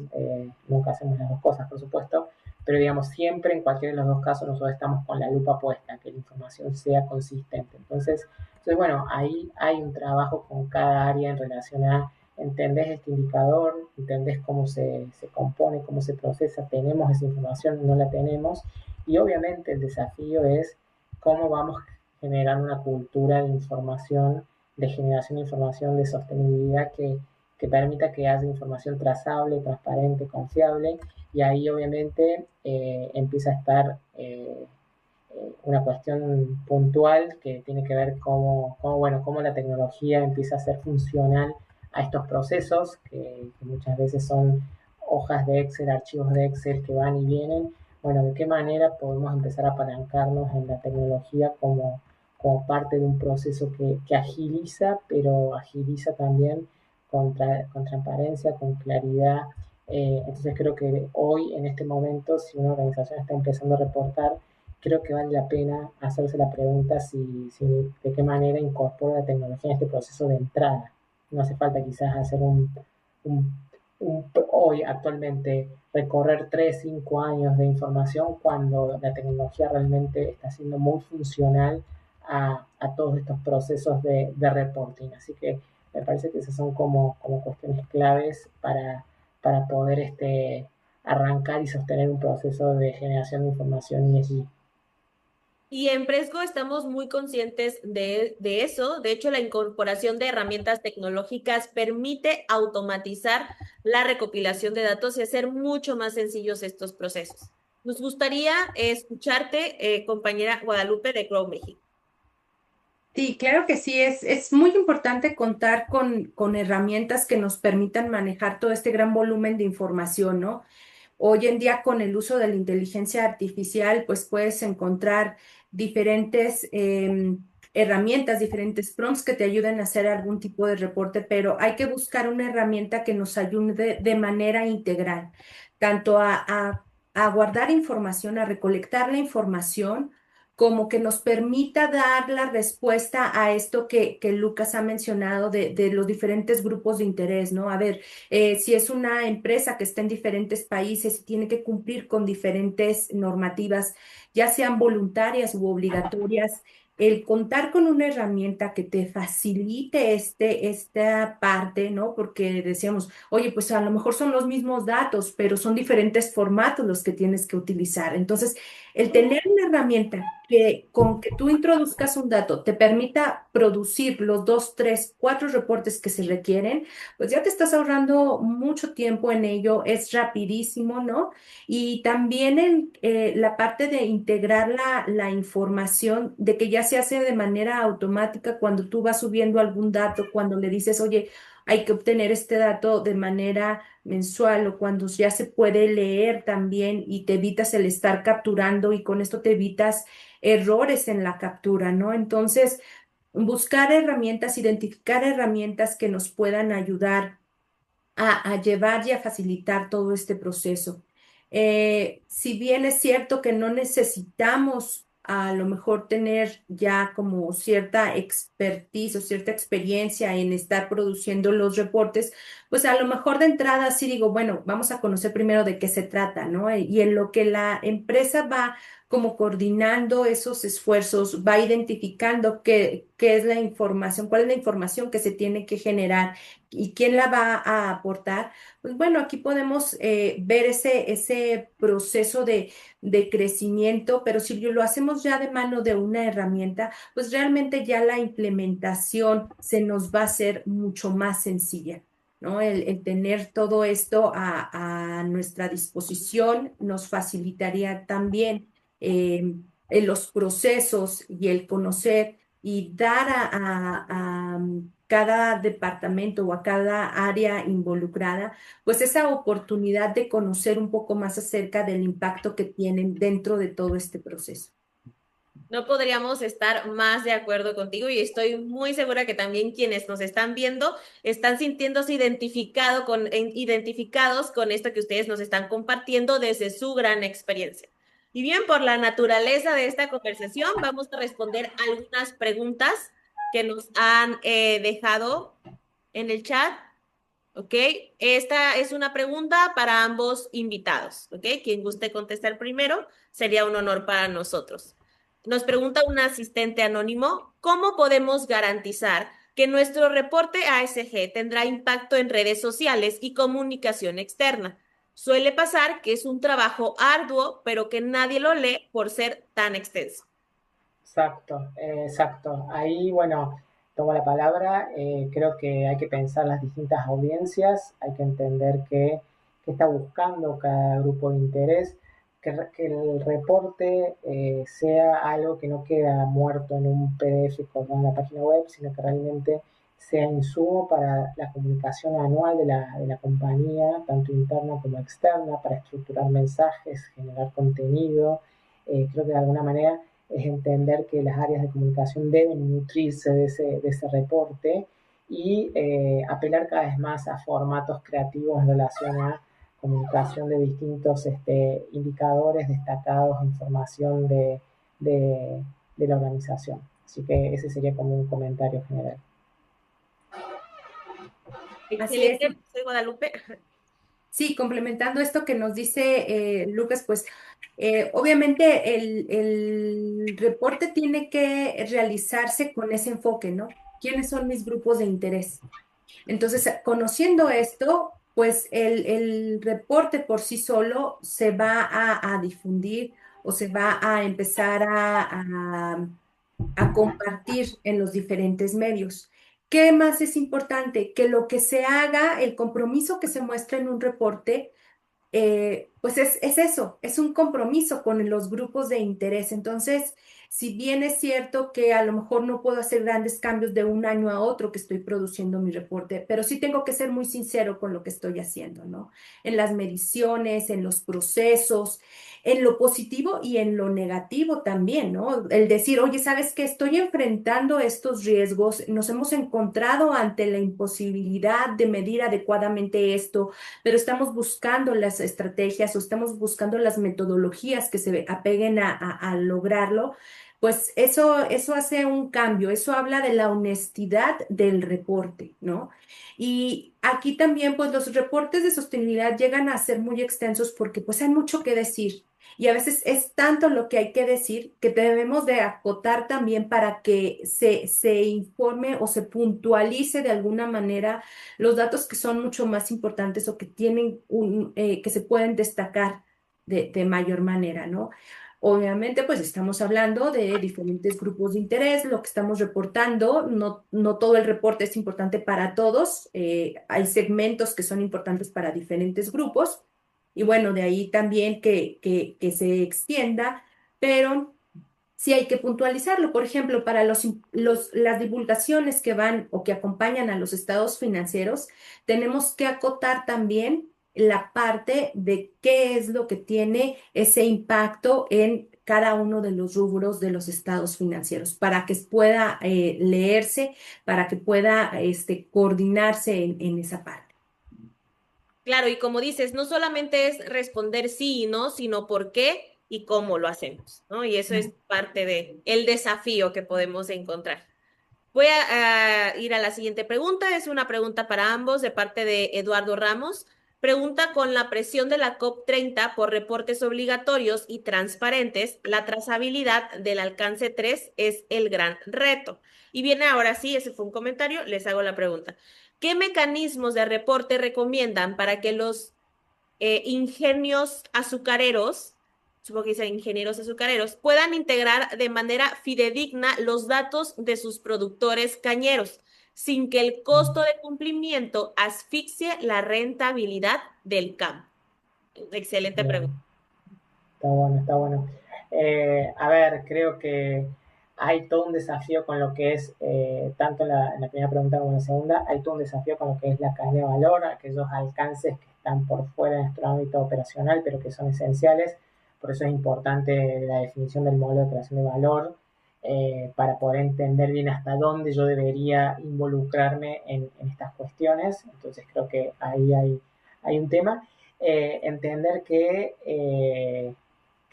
nunca hacemos las dos cosas, por supuesto, pero digamos, siempre en cualquiera de los dos casos nosotros estamos con la lupa puesta, que la información sea consistente. Entonces bueno, ahí hay un trabajo con cada área en relación a entendés este indicador, entendés cómo se compone, cómo se procesa, tenemos esa información, no la tenemos, y obviamente el desafío es cómo vamos generando una cultura de información, de generación de información, de sostenibilidad que permita que haya información trazable, transparente, confiable, y ahí obviamente empieza a estar una cuestión puntual que tiene que ver cómo la tecnología empieza a ser funcional a estos procesos, que muchas veces son hojas de Excel, archivos de Excel que van y vienen. Bueno, ¿de qué manera podemos empezar a apalancarnos en la tecnología como parte de un proceso que agiliza, pero agiliza también con transparencia, con claridad? Entonces creo que hoy, en este momento, si una organización está empezando a reportar, creo que vale la pena hacerse la pregunta de qué manera incorpora la tecnología en este proceso de entrada. No hace falta quizás hacer un, hoy actualmente recorrer 3, 5 años de información cuando la tecnología realmente está siendo muy funcional a todos estos procesos de reporting. Así que me parece que esas son como cuestiones claves para poder arrancar y sostener un proceso de generación de información ESG. Y en Presgo estamos muy conscientes de eso. De hecho, la incorporación de herramientas tecnológicas permite automatizar la recopilación de datos y hacer mucho más sencillos estos procesos. Nos gustaría escucharte, compañera Guadalupe de Grow México. Sí, claro que sí, es muy importante contar con herramientas que nos permitan manejar todo este gran volumen de información, ¿no? Hoy en día con el uso de la inteligencia artificial, pues puedes encontrar diferentes herramientas, diferentes prompts que te ayuden a hacer algún tipo de reporte, pero hay que buscar una herramienta que nos ayude de manera integral, tanto a guardar información, a recolectar la información, como que nos permita dar la respuesta a esto que Lucas ha mencionado de los diferentes grupos de interés, ¿no? A ver, si es una empresa que está en diferentes países y tiene que cumplir con diferentes normativas, ya sean voluntarias u obligatorias, el contar con una herramienta que te facilite esta parte, ¿no? Porque decíamos, oye, pues a lo mejor son los mismos datos, pero son diferentes formatos los que tienes que utilizar. Entonces, el tener una herramienta que con que tú introduzcas un dato te permita producir los 2, 3, 4 reportes que se requieren, pues ya te estás ahorrando mucho tiempo en ello, es rapidísimo, ¿no? Y también la parte de integrar la información, de que ya se hace de manera automática cuando tú vas subiendo algún dato, cuando le dices, oye, hay que obtener este dato de manera mensual o cuando ya se puede leer también y te evitas el estar capturando y con esto te evitas errores en la captura, ¿no? Entonces, buscar herramientas, identificar herramientas que nos puedan ayudar a llevar y a facilitar todo este proceso. Si bien es cierto que no necesitamos a lo mejor tener ya como cierta expertise o cierta experiencia en estar produciendo los reportes, pues a lo mejor de entrada sí digo, bueno, vamos a conocer primero de qué se trata, ¿no? Y en lo que la empresa va como coordinando esos esfuerzos, va identificando qué es la información, cuál es la información que se tiene que generar y quién la va a aportar, pues bueno, aquí podemos ver ese proceso de crecimiento, pero si lo hacemos ya de mano de una herramienta, pues realmente ya la implementación se nos va a hacer mucho más sencilla. ¿No? El tener todo esto a nuestra disposición nos facilitaría también en los procesos y el conocer y dar a cada departamento o a cada área involucrada, pues esa oportunidad de conocer un poco más acerca del impacto que tienen dentro de todo este proceso. No podríamos estar más de acuerdo contigo y estoy muy segura que también quienes nos están viendo están sintiéndose identificados con esto que ustedes nos están compartiendo desde su gran experiencia. Y bien, por la naturaleza de esta conversación, vamos a responder algunas preguntas que nos han dejado en el chat. ¿Ok? Esta es una pregunta para ambos invitados. ¿Ok? Quien guste contestar primero sería un honor para nosotros. Nos pregunta un asistente anónimo, ¿cómo podemos garantizar que nuestro reporte ASG tendrá impacto en redes sociales y comunicación externa? Suele pasar que es un trabajo arduo, pero que nadie lo lee por ser tan extenso. Exacto, exacto. Ahí, bueno, tomo la palabra. Creo que hay que pensar las distintas audiencias, hay que entender qué está buscando cada grupo de interés, que el reporte sea algo que no queda muerto en un PDF colgado en la página web, sino que realmente sea insumo para la comunicación anual de la compañía, tanto interna como externa, para estructurar mensajes, generar contenido. Creo que de alguna manera es entender que las áreas de comunicación deben nutrirse de ese reporte y apelar cada vez más a formatos creativos en relación a comunicación de distintos indicadores destacados, información de la organización. Así que ese sería como un comentario general. Así es. Excelente, soy Guadalupe. Sí, complementando esto que nos dice Lucas, pues obviamente el reporte tiene que realizarse con ese enfoque, ¿no? ¿Quiénes son mis grupos de interés? Entonces, conociendo esto, pues el reporte por sí solo se va a difundir o se va a empezar a compartir en los diferentes medios. ¿Qué más es importante? Que lo que se haga, el compromiso que se muestra en un reporte, pues es eso, es un compromiso con los grupos de interés. Entonces, si bien es cierto que a lo mejor no puedo hacer grandes cambios de un año a otro que estoy produciendo mi reporte, pero sí tengo que ser muy sincero con lo que estoy haciendo, ¿no? En las mediciones, en los procesos, en lo positivo y en lo negativo también, ¿no? El decir, oye, ¿sabes qué? Estoy enfrentando estos riesgos, nos hemos encontrado ante la imposibilidad de medir adecuadamente esto, pero estamos buscando las estrategias o estamos buscando las metodologías que se apeguen a lograrlo, pues eso hace un cambio, eso habla de la honestidad del reporte, ¿no? Y aquí también, pues los reportes de sostenibilidad llegan a ser muy extensos porque pues hay mucho que decir. Y a veces es tanto lo que hay que decir que debemos de acotar también para que se informe o se puntualice de alguna manera los datos que son mucho más importantes o que tienen que se pueden destacar de mayor manera, ¿no? Obviamente, pues estamos hablando de diferentes grupos de interés, lo que estamos reportando, no todo el reporte es importante para todos, hay segmentos que son importantes para diferentes grupos, y bueno, de ahí también que se extienda, pero sí hay que puntualizarlo. Por ejemplo, para las divulgaciones que van o que acompañan a los estados financieros, tenemos que acotar también la parte de qué es lo que tiene ese impacto en cada uno de los rubros de los estados financieros, para que pueda leerse, para que pueda coordinarse en esa parte. Claro, y como dices, no solamente es responder sí y no, sino por qué y cómo lo hacemos, ¿no? Y eso es parte de el desafío que podemos encontrar. Voy a ir a la siguiente pregunta. Es una pregunta para ambos de parte de Eduardo Ramos. Pregunta: con la presión de la COP30 por reportes obligatorios y transparentes, la trazabilidad del alcance 3 es el gran reto. Y viene ahora sí, ese fue un comentario, les hago la pregunta. ¿Qué mecanismos de reporte recomiendan para que los ingenios azucareros, supongo que dice ingenieros azucareros, puedan integrar de manera fidedigna los datos de sus productores cañeros, sin que el costo de cumplimiento asfixie la rentabilidad del campo? Excelente pregunta. Bien, está bueno, está bueno. A ver, creo que hay todo un desafío con lo que es, tanto en la primera pregunta como en la segunda, hay todo un desafío con lo que es la cadena de valor, aquellos alcances que están por fuera de nuestro ámbito operacional, pero que son esenciales. Por eso es importante la definición del modelo de creación de valor, para poder entender bien hasta dónde yo debería involucrarme en estas cuestiones. Entonces creo que ahí hay un tema. Entender que,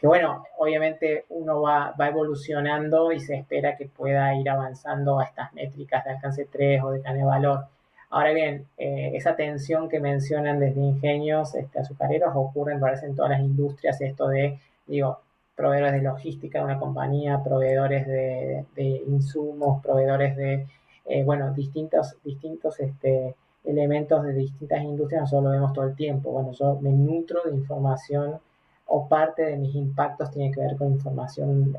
bueno, obviamente uno va evolucionando y se espera que pueda ir avanzando a estas métricas de alcance 3 o de cadena de valor. Ahora bien, esa tensión que mencionan desde ingenios azucareros ocurre, me parece, en todas las industrias, esto de, digo, proveedores de logística de una compañía, proveedores de insumos, proveedores de, bueno, distintos elementos de distintas industrias. Nosotros lo vemos todo el tiempo. Bueno, yo me nutro de información, o parte de mis impactos tiene que ver con información,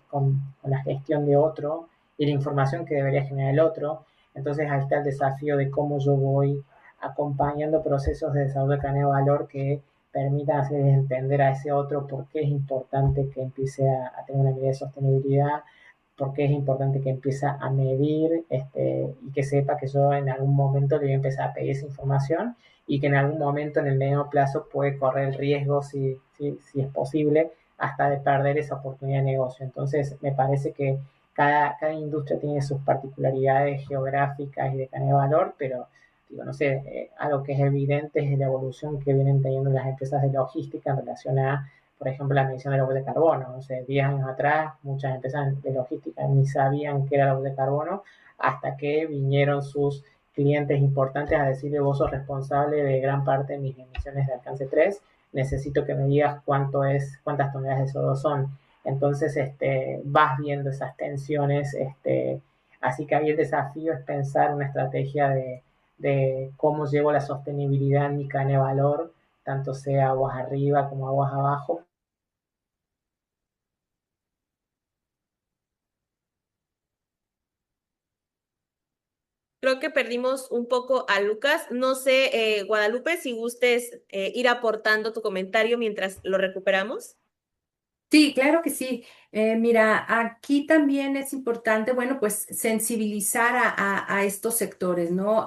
con la gestión de otro y la información que debería generar el otro. Entonces ahí está el desafío de cómo yo voy acompañando procesos de desarrollo de cadena de valor que permitan hacer entender a ese otro por qué es importante que empiece a tener una medida de sostenibilidad, por qué es importante que empiece a medir, y que sepa que yo en algún momento le voy a empezar a pedir esa información, y que en algún momento en el medio plazo puede correr el riesgo, si es posible, hasta de perder esa oportunidad de negocio. Entonces, me parece que cada industria tiene sus particularidades geográficas y de cadena de valor, pero digo, no sé, algo que es evidente es la evolución que vienen teniendo las empresas de logística en relación a, por ejemplo, la medición de la huella de carbono. No sé, 10 años atrás muchas empresas de logística ni sabían qué era la huella de carbono, hasta que vinieron sus clientes importantes a decirle: vos sos responsable de gran parte de mis emisiones de alcance 3, necesito que me digas cuántas toneladas de CO2 son. Entonces, vas viendo esas tensiones, así que ahí el desafío es pensar una estrategia de cómo llevo la sostenibilidad en mi cadena de valor, tanto sea aguas arriba como aguas abajo. Creo que perdimos un poco a Lucas. No sé, Guadalupe, si gustes ir aportando tu comentario mientras lo recuperamos. Sí, claro que sí. Mira, aquí también es importante, bueno, pues sensibilizar a estos sectores, ¿no?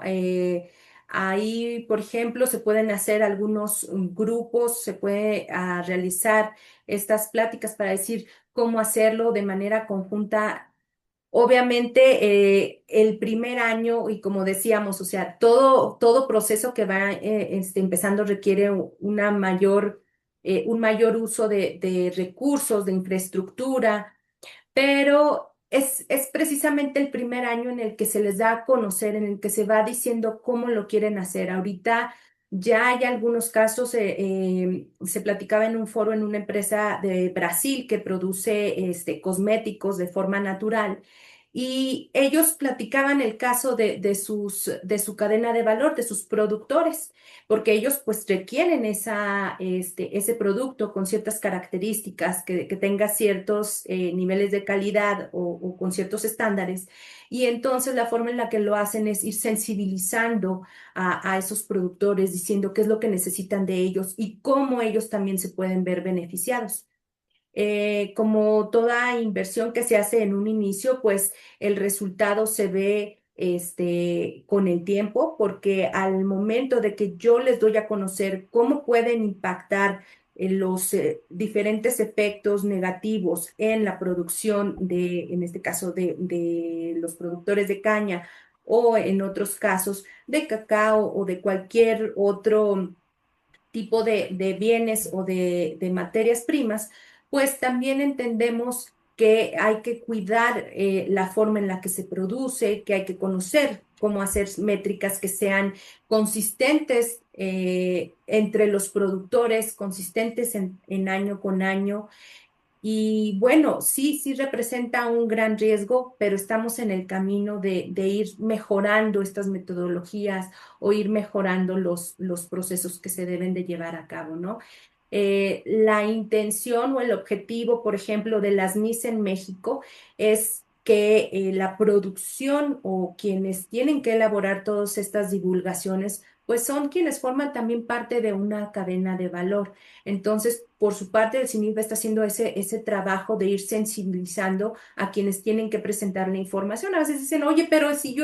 Ahí, por ejemplo, se pueden hacer algunos grupos, se puede realizar estas pláticas para decir cómo hacerlo de manera conjunta. Obviamente, el primer año, y como decíamos, o sea, todo proceso que va empezando requiere un mayor uso de recursos, de infraestructura, pero es precisamente el primer año en el que se les da a conocer, en el que se va diciendo cómo lo quieren hacer. Ahorita ya hay algunos casos, se platicaba en un foro en una empresa de Brasil que produce cosméticos de forma natural. Y ellos platicaban el caso de su cadena de valor, de sus productores, porque ellos pues requieren ese producto con ciertas características, que tenga ciertos niveles de calidad o con ciertos estándares. Y entonces la forma en la que lo hacen es ir sensibilizando a esos productores, diciendo qué es lo que necesitan de ellos y cómo ellos también se pueden ver beneficiados. Como toda inversión que se hace en un inicio, pues el resultado se ve con el tiempo, porque al momento de que yo les doy a conocer cómo pueden impactar los diferentes efectos negativos en la producción en este caso, de los productores de caña o en otros casos de cacao o de cualquier otro tipo de bienes o de materias primas, pues también entendemos que hay que cuidar la forma en la que se produce, que hay que conocer cómo hacer métricas que sean consistentes entre los productores, consistentes en año con año, y bueno, sí, sí representa un gran riesgo, pero estamos en el camino de ir mejorando estas metodologías o ir mejorando los procesos que se deben de llevar a cabo, ¿no? La intención o el objetivo, por ejemplo, de las MIS en México es que la producción o quienes tienen que elaborar todas estas divulgaciones, pues son quienes forman también parte de una cadena de valor. Entonces, por su parte, el CINIP está haciendo ese trabajo de ir sensibilizando a quienes tienen que presentar la información. A veces dicen, oye, pero si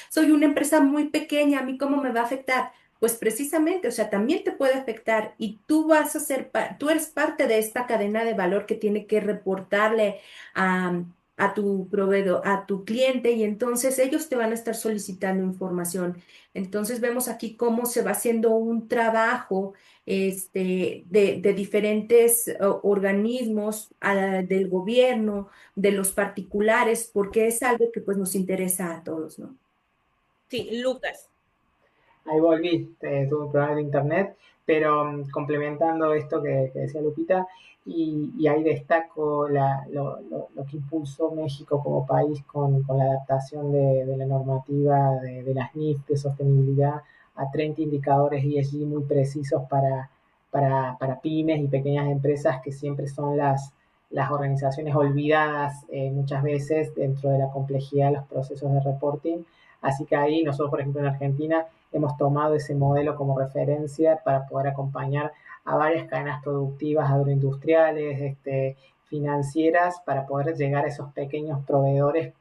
soy una empresa muy pequeña, ¿a mí cómo me va a afectar? Pues precisamente, o sea, también te puede afectar y tú vas a tú eres parte de esta cadena de valor que tiene que reportarle a, a tu proveedor, a tu cliente, y entonces ellos te van a estar solicitando información. Entonces vemos aquí cómo se va haciendo un trabajo de diferentes organismos, del gobierno, de los particulares, porque es algo que pues nos interesa a todos, ¿no? Sí, Lucas. Ahí volví, tuve un problema de internet, pero complementando esto que decía Lupita, y ahí destaco lo que impulsó México como país con la adaptación de la normativa de las NIF de sostenibilidad a 30 indicadores ESG muy precisos para pymes y pequeñas empresas que siempre son las organizaciones olvidadas muchas veces dentro de la complejidad de los procesos de reporting. Así que ahí nosotros, por ejemplo, en Argentina, hemos tomado ese modelo como referencia para poder acompañar a varias cadenas productivas agroindustriales, financieras, para poder llegar a esos pequeños proveedores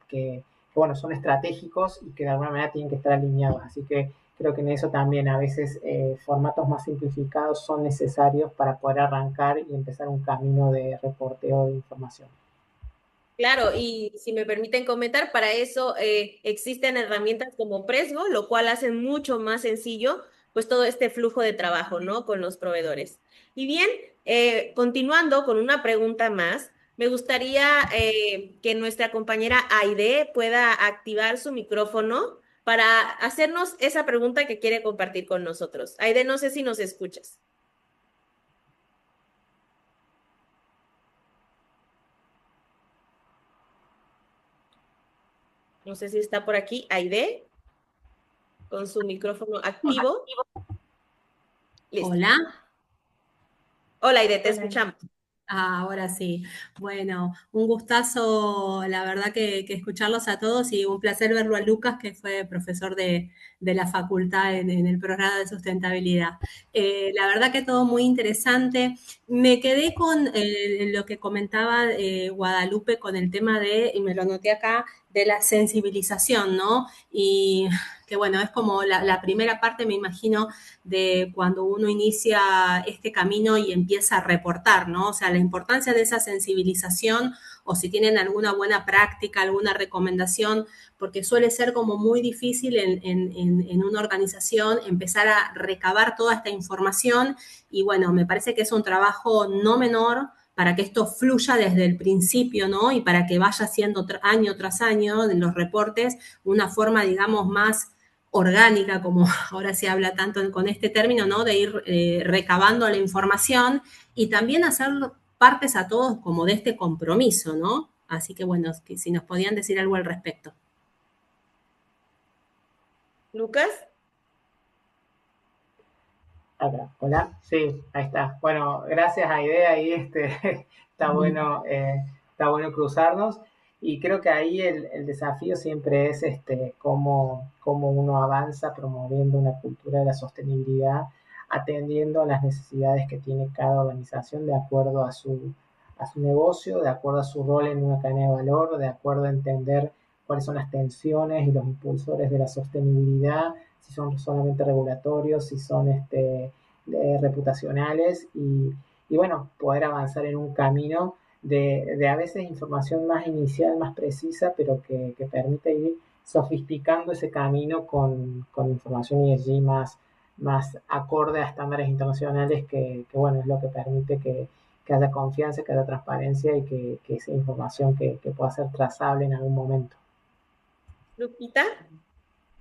bueno, son estratégicos y que de alguna manera tienen que estar alineados. Así que creo que en eso también a veces formatos más simplificados son necesarios para poder arrancar y empezar un camino de reporteo de información. Claro, y si me permiten comentar, para eso existen herramientas como Presgo, lo cual hace mucho más sencillo pues todo este flujo de trabajo, ¿no? Con los proveedores. Y bien, continuando con una pregunta más, me gustaría que nuestra compañera Aide pueda activar su micrófono para hacernos esa pregunta que quiere compartir con nosotros. Aide, no sé si nos escuchas. No sé si está por aquí. Aide, con su micrófono activo. Listo. Hola. Hola, Aide, te Hola. escuchamos. Ahora sí. Bueno, un gustazo, la verdad que escucharlos a todos y un placer verlo a Lucas, que fue profesor de la facultad en el programa de sustentabilidad. La verdad que todo muy interesante. Me quedé con lo que comentaba Guadalupe con el tema y me lo anoté acá, de la sensibilización, ¿no? Y que bueno, es como la primera parte, me imagino, de cuando uno inicia este camino y empieza a reportar, ¿no? O sea, la importancia de esa sensibilización o si tienen alguna buena práctica, alguna recomendación, porque suele ser como muy difícil en una organización empezar a recabar toda esta información y bueno, me parece que es un trabajo no menor para que esto fluya desde el principio, ¿no? Y para que vaya siendo año tras año en los reportes una forma, digamos, más orgánica, como ahora se habla tanto con este término, ¿no? De ir recabando la información y también hacer partes a todos como de este compromiso, ¿no? Así que bueno, si nos podían decir algo al respecto. Lucas. Acá, hola, sí, ahí está. Bueno, gracias a Idea ahí, está bueno cruzarnos y creo que ahí el desafío siempre es cómo uno avanza promoviendo una cultura de la sostenibilidad, atendiendo a las necesidades que tiene cada organización de acuerdo a su negocio, de acuerdo a su rol en una cadena de valor, de acuerdo a entender cuáles son las tensiones y los impulsores de la sostenibilidad, si son solamente regulatorios, si son reputacionales y bueno, poder avanzar en un camino de a veces información más inicial, más precisa, pero que permite ir sofisticando ese camino con información ESG más acorde a estándares internacionales que bueno, es lo que permite que haya confianza, que haya transparencia y que esa información que pueda ser trazable en algún momento. Lupita.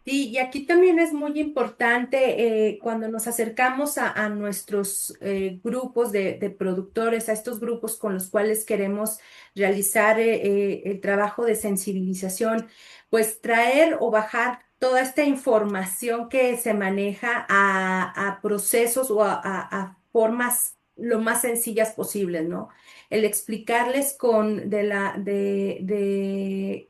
Sí, y aquí también es muy importante cuando nos acercamos a nuestros grupos de productores, a estos grupos con los cuales queremos realizar el trabajo de sensibilización, pues traer o bajar toda esta información que se maneja a procesos o a formas lo más sencillas posibles, ¿no? El explicarles con de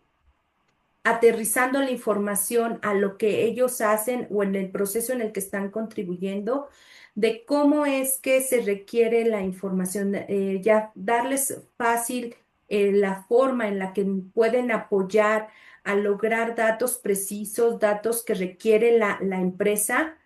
aterrizando la información a lo que ellos hacen o en el proceso en el que están contribuyendo, de cómo es que se requiere la información, ya darles fácil la forma en la que pueden apoyar a lograr datos precisos, datos que requiere la empresa.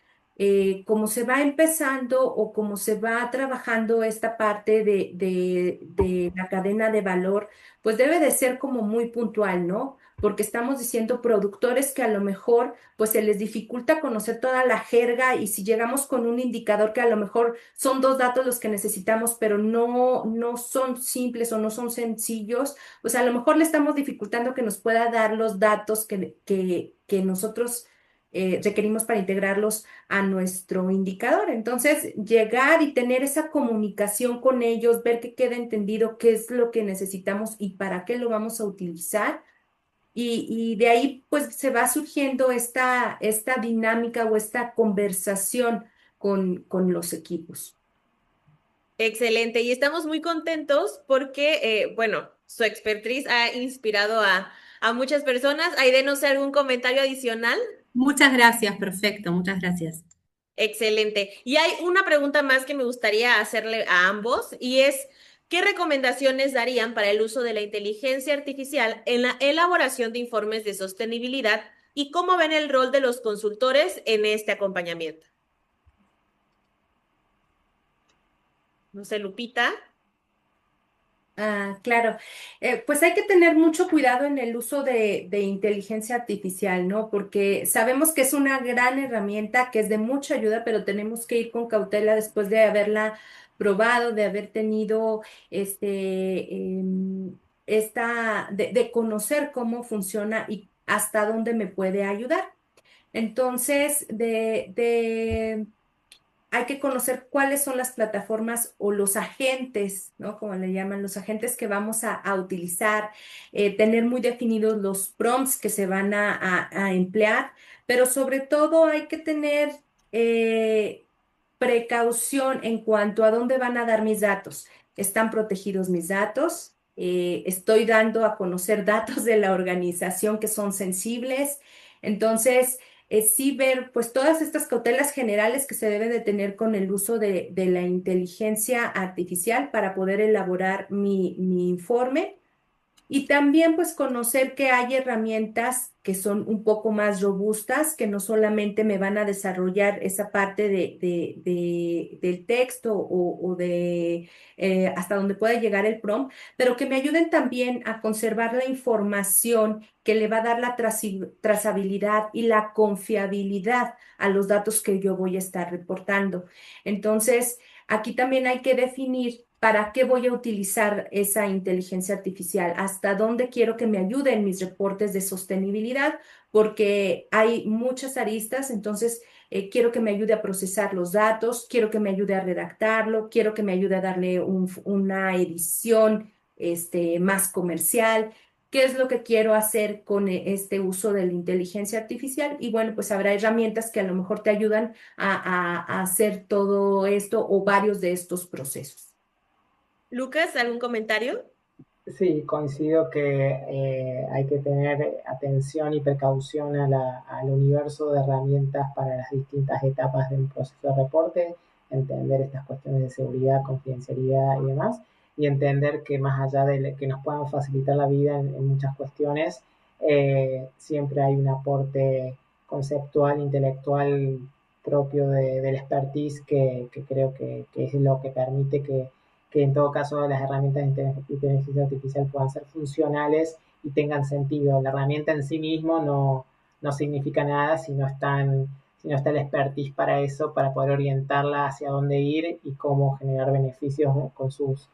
Como se va empezando o como se va trabajando esta parte de la cadena de valor, pues debe de ser como muy puntual, ¿no? Porque estamos diciendo productores que a lo mejor pues se les dificulta conocer toda la jerga y si llegamos con un indicador que a lo mejor son dos datos los que necesitamos, pero no son simples o no son sencillos, pues a lo mejor le estamos dificultando que nos pueda dar los datos que nosotros requerimos para integrarlos a nuestro indicador. Entonces, llegar y tener esa comunicación con ellos, ver que quede entendido qué es lo que necesitamos y para qué lo vamos a utilizar y de ahí pues se va surgiendo esta dinámica o esta conversación con los equipos. Excelente, y estamos muy contentos porque, bueno, su expertise ha inspirado a muchas personas. Aide, no sé, ¿algún comentario adicional? Muchas gracias, perfecto, muchas gracias. Excelente. Y hay una pregunta más que me gustaría hacerle a ambos y es, ¿qué recomendaciones darían para el uso de la inteligencia artificial en la elaboración de informes de sostenibilidad y cómo ven el rol de los consultores en este acompañamiento? No sé, Lupita. Ah, claro. Pues hay que tener mucho cuidado en el uso de inteligencia artificial, ¿no? Porque sabemos que es una gran herramienta, que es de mucha ayuda, pero tenemos que ir con cautela después de haberla probado, de haber tenido de conocer cómo funciona y hasta dónde me puede ayudar. Entonces, hay que conocer cuáles son las plataformas o los agentes, ¿no? Como le llaman, los agentes que vamos a utilizar, tener muy definidos los prompts que se van a emplear, pero sobre todo hay que tener precaución en cuanto a dónde van a dar mis datos. ¿Están protegidos mis datos? ¿Estoy dando a conocer datos de la organización que son sensibles? Entonces, sí ver pues todas estas cautelas generales que se deben de tener con el uso de la inteligencia artificial para poder elaborar mi informe y también pues conocer que hay herramientas que son un poco más robustas, que no solamente me van a desarrollar esa parte del texto o de hasta donde pueda llegar el prompt, pero que me ayuden también a conservar la información que le va a dar la trazabilidad y la confiabilidad a los datos que yo voy a estar reportando. Entonces, aquí también hay que definir para qué voy a utilizar esa inteligencia artificial, hasta dónde quiero que me ayude en mis reportes de sostenibilidad, porque hay muchas aristas, entonces quiero que me ayude a procesar los datos, quiero que me ayude a redactarlo, quiero que me ayude a darle una edición más comercial. ¿Qué es lo que quiero hacer con este uso de la inteligencia artificial? Y bueno, pues habrá herramientas que a lo mejor te ayudan a hacer todo esto o varios de estos procesos. Lucas, ¿algún comentario? Sí, coincido que hay que tener atención y precaución al universo de herramientas para las distintas etapas de un proceso de reporte, entender estas cuestiones de seguridad, confidencialidad y demás. y entender que más allá de que nos puedan facilitar la vida en muchas cuestiones, siempre hay un aporte conceptual, intelectual propio del expertise que creo que es lo que permite que en todo caso las herramientas de inteligencia artificial puedan ser funcionales y tengan sentido. La herramienta en sí mismo no significa nada si no está el expertise para eso, para poder orientarla hacia dónde ir y cómo generar beneficios con su uso.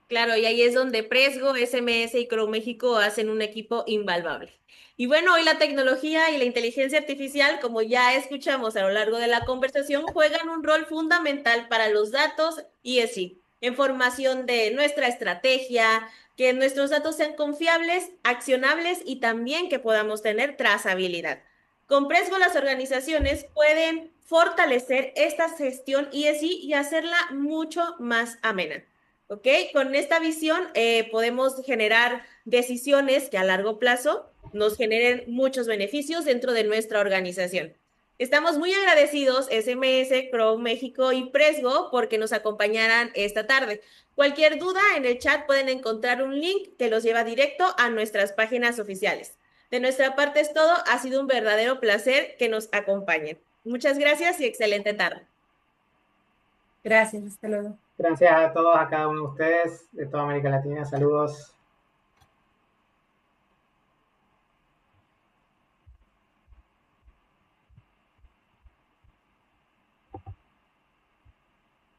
Claro, y ahí es donde Presgo, SMS y Crow México hacen un equipo invaluable. Y bueno, hoy la tecnología y la inteligencia artificial, como ya escuchamos a lo largo de la conversación, juegan un rol fundamental para los datos y así, en formación de nuestra estrategia, que nuestros datos sean confiables, accionables y también que podamos tener trazabilidad. Con Presgo las organizaciones pueden fortalecer esta gestión ESG y hacerla mucho más amena. ¿Ok? Con esta visión podemos generar decisiones que a largo plazo nos generen muchos beneficios dentro de nuestra organización. Estamos muy agradecidos, SMS, Crow México y Presgo, porque nos acompañaran esta tarde. Cualquier duda en el chat pueden encontrar un link que los lleva directo a nuestras páginas oficiales. De nuestra parte es todo. Ha sido un verdadero placer que nos acompañen. Muchas gracias y excelente tarde. Gracias, hasta luego. Gracias a todos, a cada uno de ustedes, de toda América Latina. Saludos.